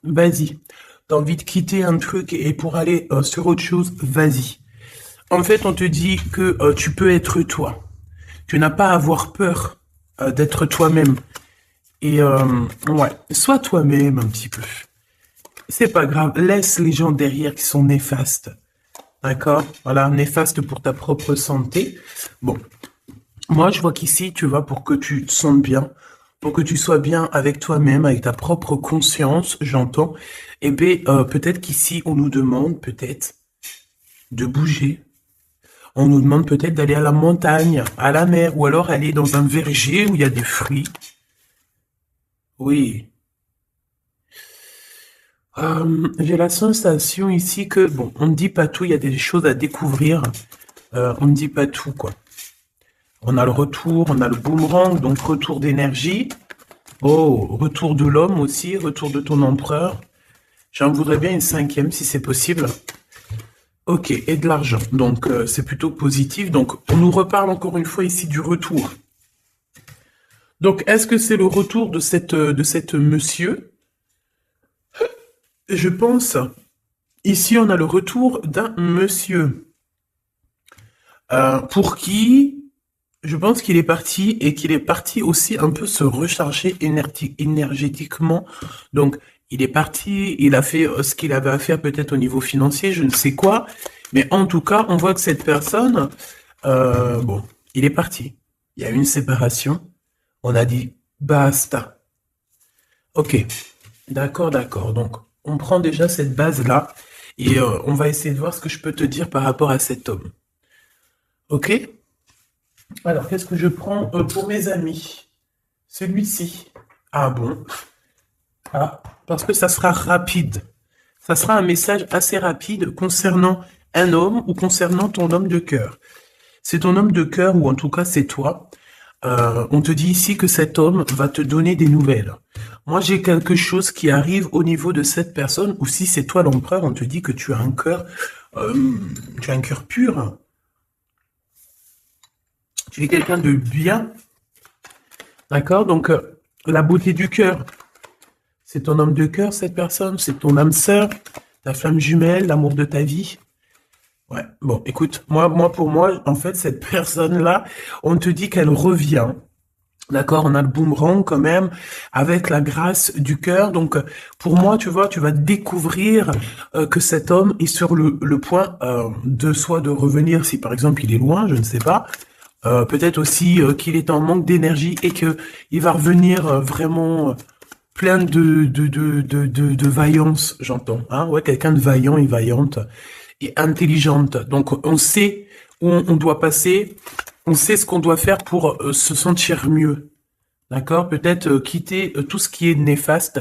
vas-y. T'as envie de quitter un truc et pour aller sur autre chose, vas-y. En fait, on te dit que tu peux être toi. Tu n'as pas à avoir peur d'être toi-même. Et ouais, sois toi-même un petit peu. C'est pas grave, laisse les gens derrière qui sont néfastes. D'accord? Voilà, néfastes pour ta propre santé. Bon, moi je vois qu'ici, tu vas pour que tu te sentes bien, pour que tu sois bien avec toi-même, avec ta propre conscience, j'entends. Eh bien, peut-être qu'ici, on nous demande peut-être de bouger. On nous demande peut-être d'aller à la montagne, à la mer, ou alors aller dans un verger où il y a des fruits. Oui. J'ai la sensation ici que, bon, on ne dit pas tout, il y a des choses à découvrir. On ne dit pas tout, quoi. On a le retour, on a le boomerang, donc retour d'énergie. Oh, retour de l'homme aussi, retour de ton empereur. J'en voudrais bien une cinquième si c'est possible. Ok, et de l'argent. Donc, c'est plutôt positif. Donc, on nous reparle encore une fois ici du retour. Donc, est-ce que c'est le retour de cette monsieur? Je pense. Ici, on a le retour d'un monsieur. Pour qui, je pense qu'il est parti et qu'il est parti aussi un peu se recharger énergétiquement. Donc, il est parti, il a fait ce qu'il avait à faire peut-être au niveau financier, je ne sais quoi. Mais en tout cas, on voit que cette personne, bon, il est parti. Il y a eu une séparation. On a dit basta. Ok, d'accord, d'accord. Donc, on prend déjà cette base-là et on va essayer de voir ce que je peux te dire par rapport à cet homme. Ok? Alors, qu'est-ce que je prends pour mes amis? Celui-ci. Ah bon? Ah, parce que ça sera rapide. Ça sera un message assez rapide concernant un homme ou concernant ton homme de cœur. C'est ton homme de cœur ou en tout cas c'est toi. On te dit ici que cet homme va te donner des nouvelles. Moi, j'ai quelque chose qui arrive au niveau de cette personne, ou si c'est toi l'empereur, on te dit que euh, tu as un cœur pur. Tu es quelqu'un de bien, d'accord? Donc, la beauté du cœur, c'est ton homme de cœur, cette personne, c'est ton âme sœur, ta flamme jumelle, l'amour de ta vie. Ouais, bon, écoute, pour moi, en fait, cette personne-là, on te dit qu'elle revient. D'accord, on a le boomerang quand même, avec la grâce du cœur. Donc, pour moi, tu vois, tu vas découvrir que cet homme est sur le point de soit de revenir, si par exemple il est loin, je ne sais pas. Peut-être aussi qu'il est en manque d'énergie et que il va revenir vraiment plein de vaillance, j'entends. Hein, ouais, quelqu'un de vaillant et vaillante et intelligente. Donc, on sait où on doit passer, on sait ce qu'on doit faire pour se sentir mieux. D'accord? Peut-être quitter tout ce qui est néfaste,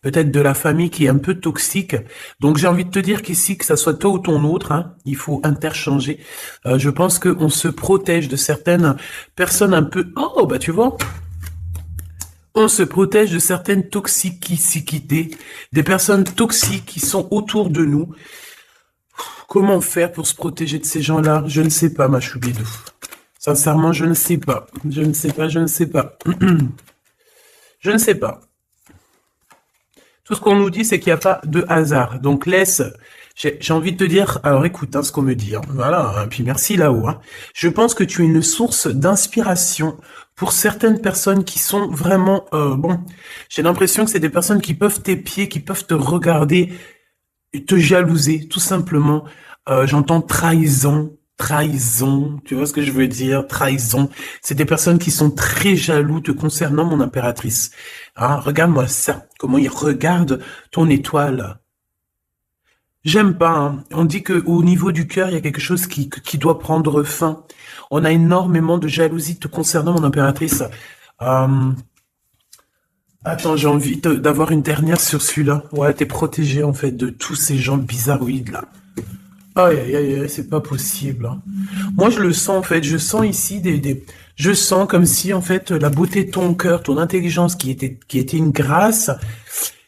peut-être de la famille qui est un peu toxique. Donc j'ai envie de te dire qu'ici, que ça soit toi ou ton autre, hein, il faut interchanger. Je pense qu'on se protège de certaines personnes un peu... Oh, bah tu vois, on se protège de certaines toxicités, des personnes toxiques qui sont autour de nous. Comment faire pour se protéger de ces gens-là? Je ne sais pas, ma choubidou. Sincèrement, je ne sais pas. Je ne sais pas, je ne sais pas. Je ne sais pas. Tout ce qu'on nous dit, c'est qu'il n'y a pas de hasard. Donc laisse, j'ai envie de te dire, alors écoute hein, ce qu'on me dit. Hein. Voilà, hein, puis merci là-haut. Hein. Je pense que tu es une source d'inspiration pour certaines personnes qui sont vraiment... bon, j'ai l'impression que c'est des personnes qui peuvent t'épier, qui peuvent te regarder, te jalouser, tout simplement. J'entends trahison, trahison, tu vois ce que je veux dire, trahison. C'est des personnes qui sont très jaloux te concernant, mon impératrice. Hein, regarde-moi ça, comment ils regardent ton étoile. J'aime pas. Hein. On dit que au niveau du cœur, il y a quelque chose qui doit prendre fin. On a énormément de jalousie te concernant, mon impératrice. Euh, Attends, j'ai envie d'avoir une dernière sur celui-là. Ouais, t'es protégé en fait de tous ces gens bizarroïdes là. Aïe, aïe, aïe, aïe, c'est pas possible. Hein. Moi, je le sens, en fait. Je sens ici je sens comme si, en fait, la beauté de ton cœur, ton intelligence qui était une grâce,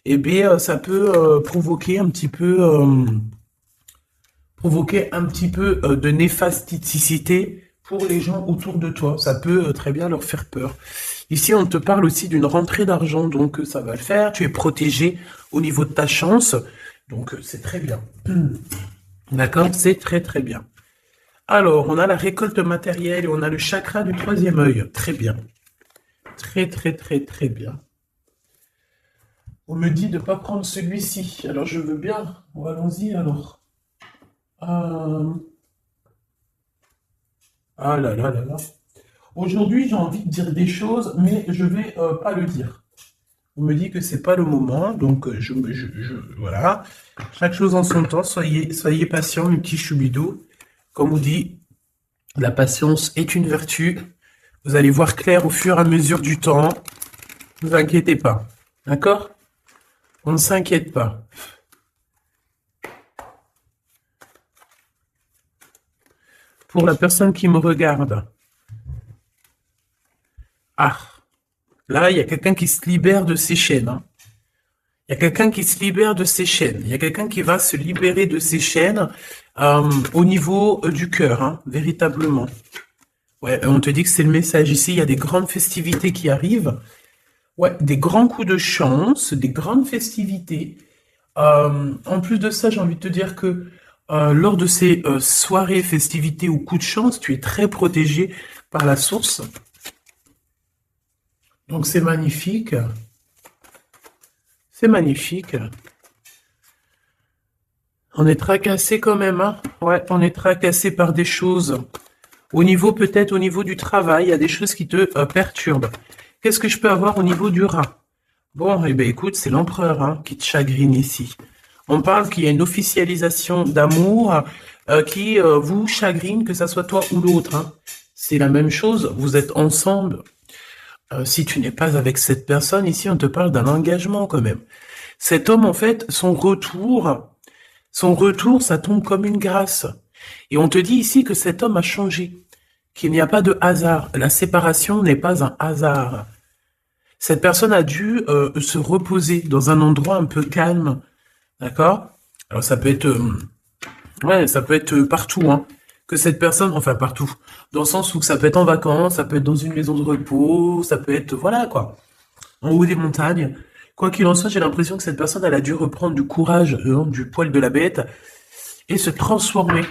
eh bien, ça peut provoquer un petit peu de néfasticité pour les gens autour de toi. Ça peut très bien leur faire peur. Ici, on te parle aussi d'une rentrée d'argent, donc ça va le faire. Tu es protégé au niveau de ta chance, donc c'est très bien. D'accord? C'est très très bien. Alors, on a la récolte matérielle et on a le chakra du troisième œil. Très bien. Très très très très bien. On me dit de ne pas prendre celui-ci. Alors, je veux bien. Allons-y alors. Euh, Ah là là là là. Aujourd'hui, j'ai envie de dire des choses, mais je vais pas le dire. On me dit que c'est pas le moment, donc voilà. Chaque chose en son temps. Soyez patient, mes petits choubidous. Comme on dit, la patience est une vertu. Vous allez voir clair au fur et à mesure du temps. Ne vous inquiétez pas. D'accord? On ne s'inquiète pas. Pour la personne qui me regarde. Ah, là, il y a quelqu'un qui se libère de ses chaînes. Hein. Il y a quelqu'un qui se libère de ses chaînes. Il y a quelqu'un qui va se libérer de ses chaînes au niveau du cœur, hein, véritablement. Ouais, on te dit que c'est le message ici. Il y a des grandes festivités qui arrivent. Ouais, des grands coups de chance, des grandes festivités. En plus de ça, j'ai envie de te dire que lors de ces soirées, festivités ou coups de chance, tu es très protégé par la source. Donc c'est magnifique. C'est magnifique. On est tracassé quand même, hein? Ouais, on est tracassé par des choses. Au niveau, peut-être au niveau du travail, il y a des choses qui te perturbent. Qu'est-ce que je peux avoir au niveau du rat? Bon, eh bien écoute, c'est l'empereur hein, qui te chagrine ici. On parle qu'il y a une officialisation d'amour qui vous chagrine, que ça soit toi ou l'autre. Hein. C'est la même chose, vous êtes ensemble. Si tu n'es pas avec cette personne, ici on te parle d'un engagement quand même. Cet homme, en fait, son retour, ça tombe comme une grâce. Et on te dit ici que cet homme a changé, qu'il n'y a pas de hasard. La séparation n'est pas un hasard. Cette personne a dû se reposer dans un endroit un peu calme, d'accord? Alors ça peut être, ouais, ça peut être partout, hein. Que cette personne, enfin partout, dans le sens où ça peut être en vacances, ça peut être dans une maison de repos, ça peut être, voilà quoi, en haut des montagnes. Quoi qu'il en soit, j'ai l'impression que cette personne, elle a dû reprendre du courage, du poil de la bête, et se transformer,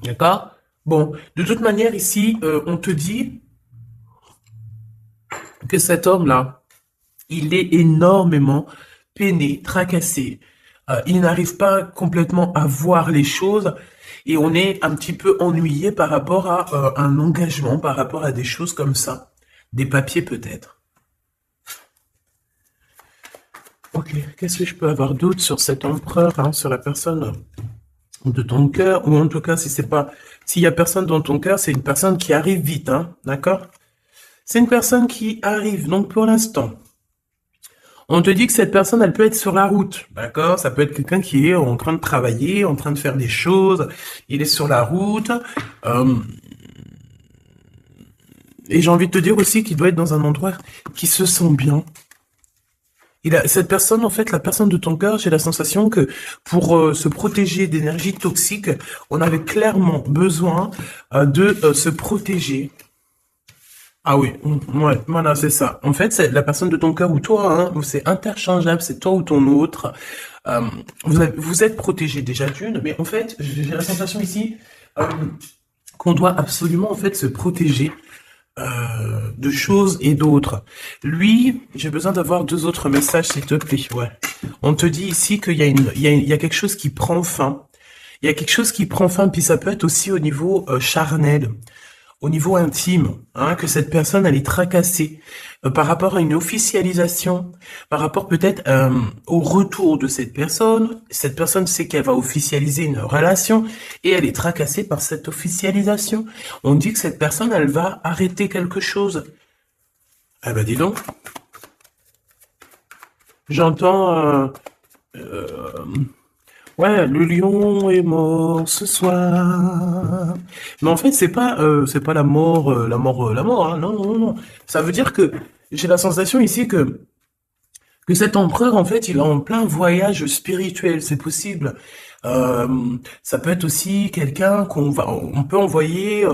d'accord? Bon, de toute manière, ici, on te dit que cet homme-là, il est énormément peiné, tracassé. Il n'arrive pas complètement à voir les choses et on est un petit peu ennuyé par rapport à un engagement, par rapport à des choses comme ça. Des papiers peut-être. Ok, qu'est-ce que je peux avoir d'autre sur cet empereur, hein, sur la personne de ton cœur, ou en tout cas, si c'est pas, s'il y a personne dans ton cœur, c'est une personne qui arrive vite, hein, d'accord? C'est une personne qui arrive, donc pour l'instant. On te dit que cette personne, elle peut être sur la route, d'accord? Ça peut être quelqu'un qui est en train de travailler, en train de faire des choses, il est sur la route. Et j'ai envie de te dire aussi qu'il doit être dans un endroit qui se sent bien. Cette personne, en fait, la personne de ton cœur, j'ai la sensation que pour se protéger d'énergie toxique, on avait clairement besoin de se protéger. Ah oui, ouais, voilà, c'est ça. En fait, c'est la personne de ton cœur ou toi, hein, c'est interchangeable, c'est toi ou ton autre. Vous êtes protégé déjà d'une, mais en fait, j'ai la sensation ici qu'on doit absolument en fait se protéger de choses et d'autres. Lui, j'ai besoin d'avoir deux autres messages, s'il te plaît. Ouais. On te dit ici qu'il y a il y a quelque chose qui prend fin. Il y a quelque chose qui prend fin, puis ça peut être aussi au niveau charnel. Au niveau intime, hein, que cette personne elle est tracassée par rapport à une officialisation, par rapport peut-être au retour de cette personne. Cette personne sait qu'elle va officialiser une relation et elle est tracassée par cette officialisation. On dit que cette personne elle va arrêter quelque chose. Ah ben dis donc, j'entends ouais, le lion est mort ce soir. Mais en fait, c'est pas la mort, hein. Non, non, non. Ça veut dire que j'ai la sensation ici que cet empereur, en fait, il est en plein voyage spirituel. C'est possible. Ça peut être aussi quelqu'un on peut envoyer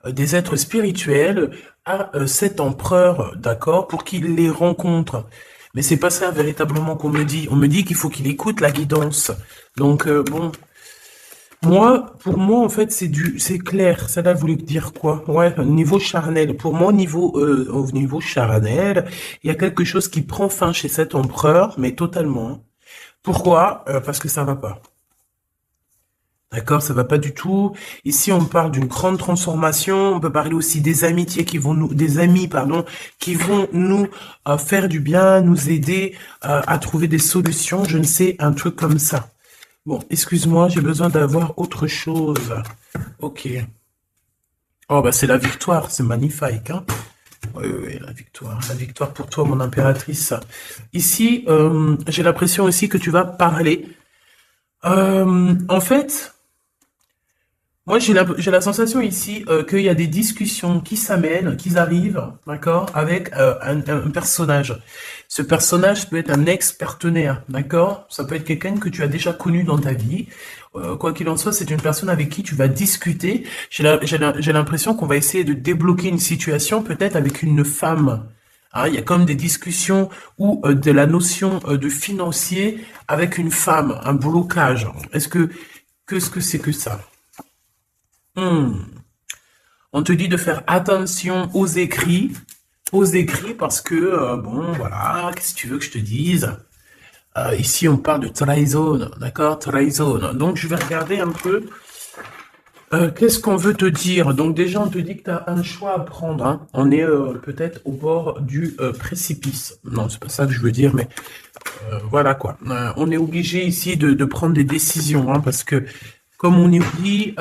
des êtres spirituels à cet empereur, d'accord, pour qu'il les rencontre. Mais c'est pas ça véritablement qu'on me dit. On me dit qu'il faut qu'il écoute la guidance. Donc bon, moi, pour moi en fait c'est clair. Ça là voulait dire quoi? Ouais, au niveau charnel. Pour moi au niveau charnel, il y a quelque chose qui prend fin chez cet empereur, mais totalement. Pourquoi? Parce que ça va pas. D'accord, ça va pas du tout. Ici, on parle d'une grande transformation. On peut parler aussi des amitiés des amis, pardon, qui vont nous faire du bien, nous aider à trouver des solutions. Je ne sais, un truc comme ça. Bon, excuse-moi, j'ai besoin d'avoir autre chose. Ok. Oh, bah c'est la victoire, c'est magnifique, hein. Oui, oui, oui, la victoire pour toi, mon impératrice. Ici, j'ai l'impression aussi que tu vas parler. En fait. Moi, j'ai la sensation ici qu'il y a des discussions qui s'amènent, qui arrivent, d'accord, avec un personnage. Ce personnage peut être un ex-partenaire, d'accord? Ça peut être quelqu'un que tu as déjà connu dans ta vie. Quoi qu'il en soit, c'est une personne avec qui tu vas discuter. J'ai l'impression qu'on va essayer de débloquer une situation, peut-être avec une femme. Hein, il y a comme des discussions ou de la notion de financier avec une femme, un blocage. Qu'est-ce que c'est que ça? Hmm. On te dit de faire attention aux écrits parce que, bon, voilà, qu'est-ce que tu veux que je te dise? Ici, on parle de trahison, d'accord? Trahison. Donc, je vais regarder un peu, qu'est-ce qu'on veut te dire? Donc, déjà, on te dit que tu as un choix à prendre, hein. On est peut-être au bord du précipice. Non, c'est pas ça que je veux dire, mais voilà quoi. On est obligé ici de prendre des décisions, hein, parce que comme on est dit,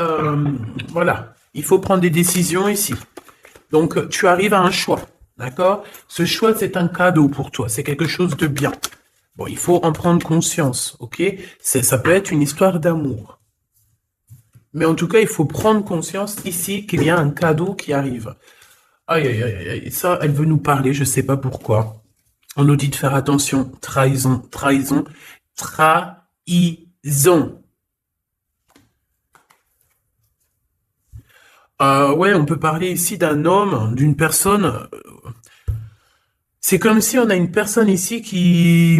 voilà, il faut prendre des décisions ici. Donc, tu arrives à un choix, d'accord? Ce choix, c'est un cadeau pour toi, c'est quelque chose de bien. Bon, il faut en prendre conscience, ok? Ça peut être une histoire d'amour. Mais en tout cas, il faut prendre conscience ici qu'il y a un cadeau qui arrive. Aïe, aïe, aïe, aïe, ça, elle veut nous parler, je sais pas pourquoi. On nous dit de faire attention, trahison, trahison, trahison. Ouais, on peut parler ici d'un homme, d'une personne. C'est comme si on a une personne ici qui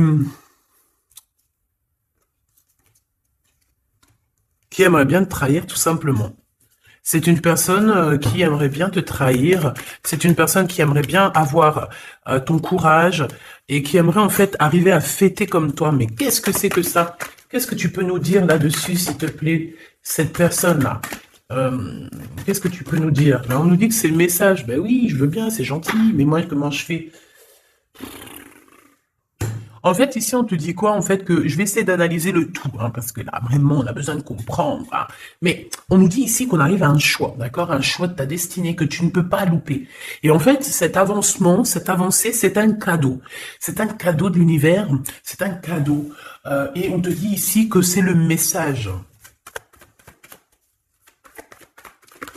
aimerait bien te trahir tout simplement. C'est une personne qui aimerait bien te trahir. C'est une personne qui aimerait bien avoir ton courage et qui aimerait en fait arriver à fêter comme toi. Mais qu'est-ce que c'est que ça? Qu'est-ce que tu peux nous dire là-dessus, s'il te plaît, cette personne-là? Qu'est-ce que tu peux nous dire? Là, on nous dit que c'est le message. Ben oui, je veux bien, c'est gentil, mais moi, comment je fais? En fait, ici, on te dit quoi? En fait, que je vais essayer d'analyser le tout, hein, parce que là, vraiment, on a besoin de comprendre, hein. Mais on nous dit ici qu'on arrive à un choix, d'accord? Un choix de ta destinée que tu ne peux pas louper. Et en fait, cet avancement, cette avancée, c'est un cadeau. C'est un cadeau de l'univers, c'est un cadeau. Et on te dit ici que c'est le message.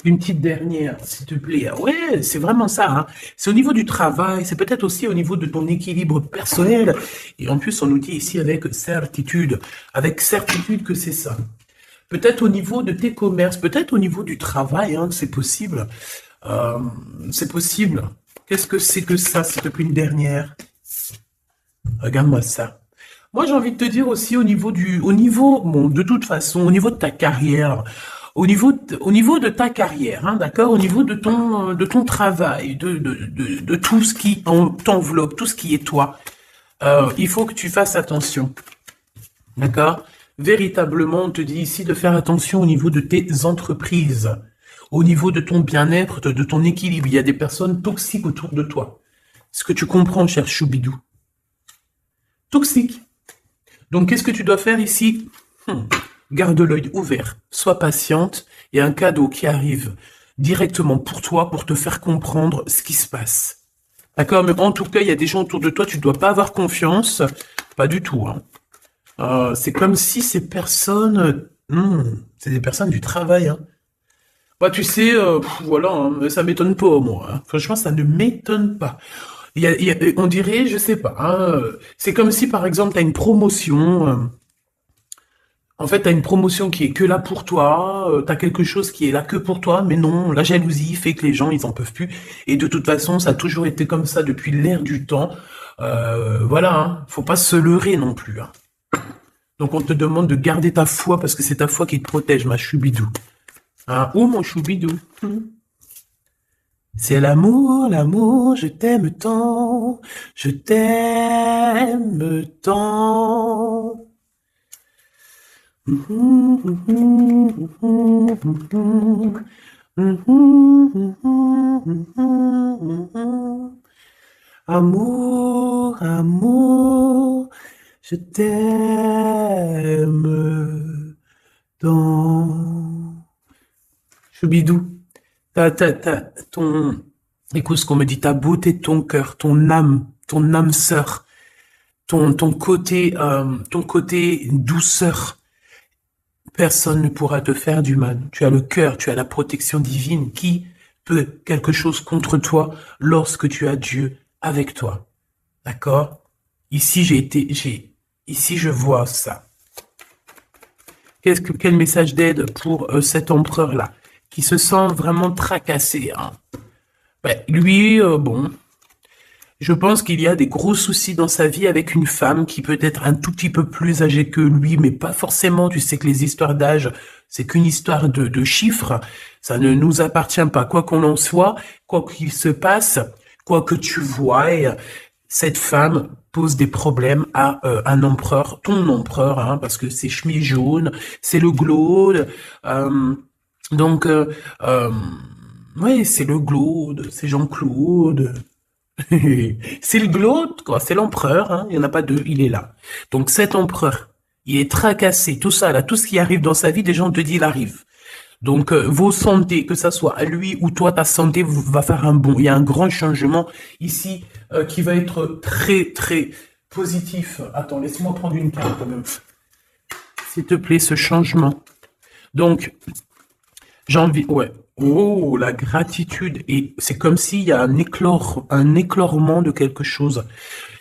Une petite dernière, s'il te plaît. Ah ouais, c'est vraiment ça, hein. C'est au niveau du travail, c'est peut-être aussi au niveau de ton équilibre personnel. Et en plus, on nous dit ici avec certitude que c'est ça. Peut-être au niveau de tes commerces, peut-être au niveau du travail, hein, c'est possible. Euh, c'est possible. Qu'est-ce que c'est que ça, s'il te plaît, une dernière? Regarde-moi ça. Moi, j'ai envie de te dire aussi bon, de toute façon, au niveau de ta carrière, au niveau de ta carrière, hein, d'accord, au niveau de ton travail, de tout ce qui t'enveloppe, tout ce qui est toi, il faut que tu fasses attention, d'accord? Véritablement, on te dit ici de faire attention au niveau de tes entreprises, au niveau de ton bien-être, de ton équilibre. Il y a des personnes toxiques autour de toi. Est-ce que tu comprends, cher Choubidou? Toxique. Donc, qu'est-ce que tu dois faire ici? Garde l'œil ouvert, sois patiente, il y a un cadeau qui arrive directement pour toi pour te faire comprendre ce qui se passe. D'accord? Mais en tout cas, il y a des gens autour de toi, tu ne dois pas avoir confiance. Pas du tout, hein. C'est comme si ces personnes... c'est des personnes du travail, hein. Bah, tu sais, voilà, hein, ça m'étonne pas, moi, hein. Franchement, ça ne m'étonne pas. On dirait, je sais pas, hein, c'est comme si, par exemple, tu as une promotion... En fait, t'as une promotion qui est que là pour toi, t'as quelque chose qui est là que pour toi, mais non, la jalousie fait que les gens, ils en peuvent plus. Et de toute façon, ça a toujours été comme ça depuis l'ère du temps. Voilà, hein, faut pas se leurrer non plus, hein. Donc on te demande de garder ta foi parce que c'est ta foi qui te protège, ma choubidou. Hein, oh mon choubidou. C'est l'amour, l'amour, je t'aime tant, je t'aime tant. Amour, amour, je t'aime tant. Choubidou, ton, écoute ce qu'on me dit, ta beauté de ton cœur, ton âme sœur, ton côté douceur. Personne ne pourra te faire du mal. Tu as le cœur, tu as la protection divine. Qui peut quelque chose contre toi lorsque tu as Dieu avec toi? D'accord? Ici, ici, je vois ça. Quel message d'aide pour cet empereur-là, qui se sent vraiment tracassé, hein? Ben, lui, bon, je pense qu'il y a des gros soucis dans sa vie avec une femme qui peut être un tout petit peu plus âgée que lui, mais pas forcément. Tu sais que les histoires d'âge, c'est qu'une histoire de chiffres. Ça ne nous appartient pas. Quoi qu'on en soit, quoi qu'il se passe, quoi que tu vois, cette femme pose des problèmes à un empereur, ton empereur, hein, parce que c'est chemise jaune, c'est le glaude. Donc, ouais, c'est le glaude, c'est Jean-Claude. C'est le glaude, quoi. C'est l'empereur, hein. Il n'y en a pas deux, il est là. Donc cet empereur, il est tracassé, tout ça, là, tout ce qui arrive dans sa vie, des gens te disent, il arrive. Donc vos santé, que ça soit à lui ou toi, ta santé va faire un bond. Il y a un grand changement ici qui va être très, très positif. Attends, laisse-moi prendre une carte quand même. S'il te plaît, ce changement. Donc, j'ai envie, ouais. Oh, la gratitude. Et c'est comme s'il y a un éclorement de quelque chose.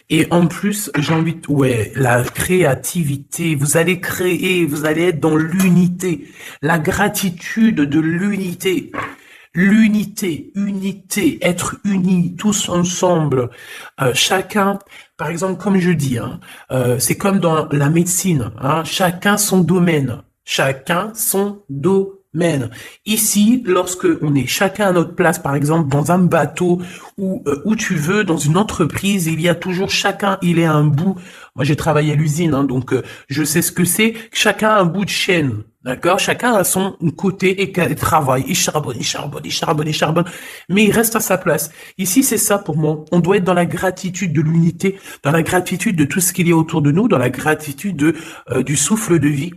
Et en plus, j'ai envie de, ouais, la créativité. Vous allez créer, vous allez être dans l'unité. La gratitude de l'unité. L'unité, unité, être unis, tous ensemble. Chacun, par exemple, comme je dis, hein, c'est comme dans la médecine, hein, chacun son domaine. Chacun son domaine. Ici, lorsque on est chacun à notre place, par exemple dans un bateau ou où tu veux, dans une entreprise, il y a toujours chacun, il est à un bout. Moi, j'ai travaillé à l'usine, hein, donc je sais ce que c'est. Chacun a un bout de chaîne, d'accord? Chacun a son côté et travaille. Il charbonne, il charbonne, il charbonne, il charbonne, mais il reste à sa place. Ici, c'est ça pour moi. On doit être dans la gratitude de l'unité, dans la gratitude de tout ce qu'il y a autour de nous, dans la gratitude du souffle de vie.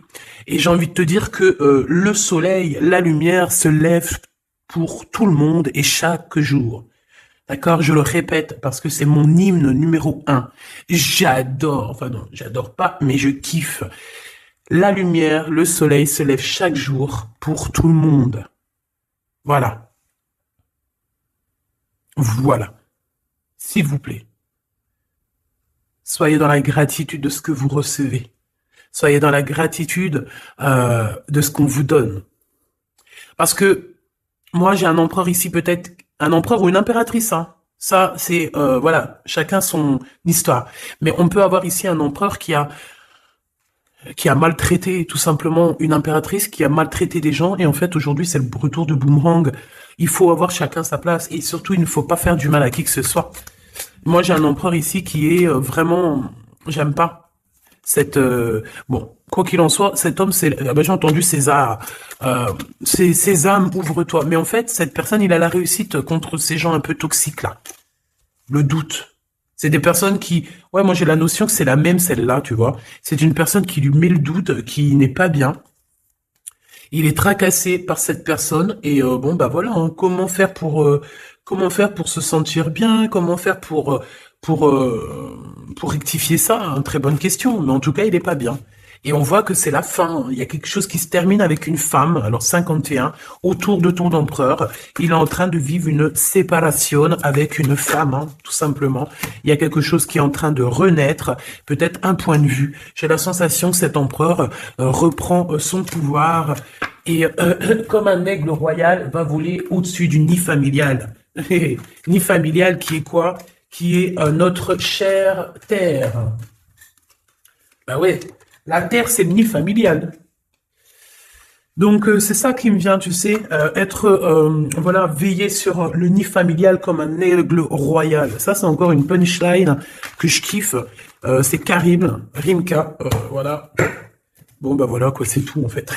Et j'ai envie de te dire que le soleil, la lumière se lève pour tout le monde et chaque jour. D'accord? Je le répète parce que c'est mon hymne numéro 1. J'adore, enfin non, j'adore pas, mais je kiffe. La lumière, le soleil se lève chaque jour pour tout le monde. Voilà. Voilà. S'il vous plaît. Soyez dans la gratitude de ce que vous recevez. Soyez dans la gratitude de ce qu'on vous donne. Parce que moi, j'ai un empereur ici, peut-être un empereur ou une impératrice. Hein. Ça, c'est, voilà, chacun son histoire. Mais on peut avoir ici un empereur qui a maltraité tout simplement une impératrice, qui a maltraité des gens. Et en fait, aujourd'hui, c'est le retour de boomerang. Il faut avoir chacun sa place. Et surtout, il ne faut pas faire du mal à qui que ce soit. Moi, j'ai un empereur ici qui est vraiment... J'aime pas. Bon, quoi qu'il en soit, cet homme, c'est, j'ai entendu César, Sésame, ouvre-toi. Mais en fait, cette personne, il a la réussite contre ces gens un peu toxiques là. Le doute. C'est des personnes qui, ouais, moi j'ai la notion que c'est la même celle-là, tu vois. C'est une personne qui lui met le doute, qui n'est pas bien. Il est tracassé par cette personne et bon bah voilà, hein, comment faire pour se sentir bien, comment faire pour rectifier ça, hein, très bonne question, mais en tout cas il est pas bien. Et on voit que c'est la fin. Il y a quelque chose qui se termine avec une femme, alors 51, autour de ton empereur. Il est en train de vivre une séparation avec une femme, hein, tout simplement. Il y a quelque chose qui est en train de renaître, peut-être un point de vue. J'ai la sensation que cet empereur reprend son pouvoir et, comme un aigle royal, va voler au-dessus du nid familial. Nid familial qui est quoi? Qui est notre chère terre. Ben ouais, la terre, c'est le nid familial. Donc, c'est ça qui me vient, tu sais, voilà, veiller sur le nid familial comme un aigle royal. Ça, c'est encore une punchline que je kiffe. C'est Karim, Rimka, voilà. Bon, bah voilà, quoi, c'est tout, en fait.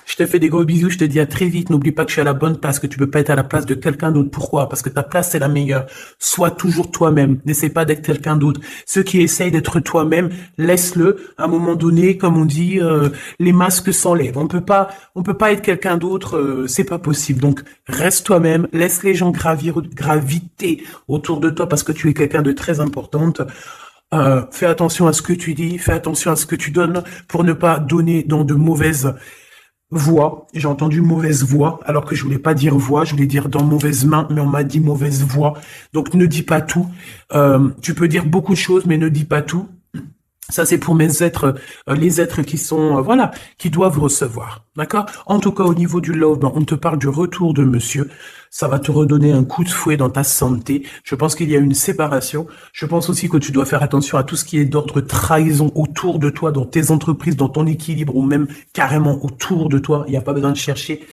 Je te fais des gros bisous, je te dis à très vite. N'oublie pas que je suis à la bonne place, que tu peux pas être à la place de quelqu'un d'autre. Pourquoi? Parce que ta place, c'est la meilleure. Sois toujours toi-même. N'essaie pas d'être quelqu'un d'autre. Ceux qui essayent d'être toi-même, laisse-le. À un moment donné, comme on dit, les masques s'enlèvent. On peut pas être quelqu'un d'autre, c'est pas possible. Donc, reste toi-même. Laisse les gens graviter autour de toi parce que tu es quelqu'un de très importante. Fais attention à ce que tu dis, fais attention à ce que tu donnes pour ne pas donner dans de mauvaises voix. J'ai entendu mauvaise voix, alors que je voulais pas dire voix, je voulais dire dans mauvaise main, mais on m'a dit mauvaise voix. Donc ne dis pas tout. Tu peux dire beaucoup de choses, mais ne dis pas tout. Ça, c'est pour mes êtres, les êtres qui sont, voilà, qui doivent recevoir. D'accord? En tout cas, au niveau du love, ben, on te parle du retour de monsieur. Ça va te redonner un coup de fouet dans ta santé. Je pense qu'il y a une séparation. Je pense aussi que tu dois faire attention à tout ce qui est d'ordre trahison autour de toi, dans tes entreprises, dans ton équilibre, ou même carrément autour de toi. Il n'y a pas besoin de chercher.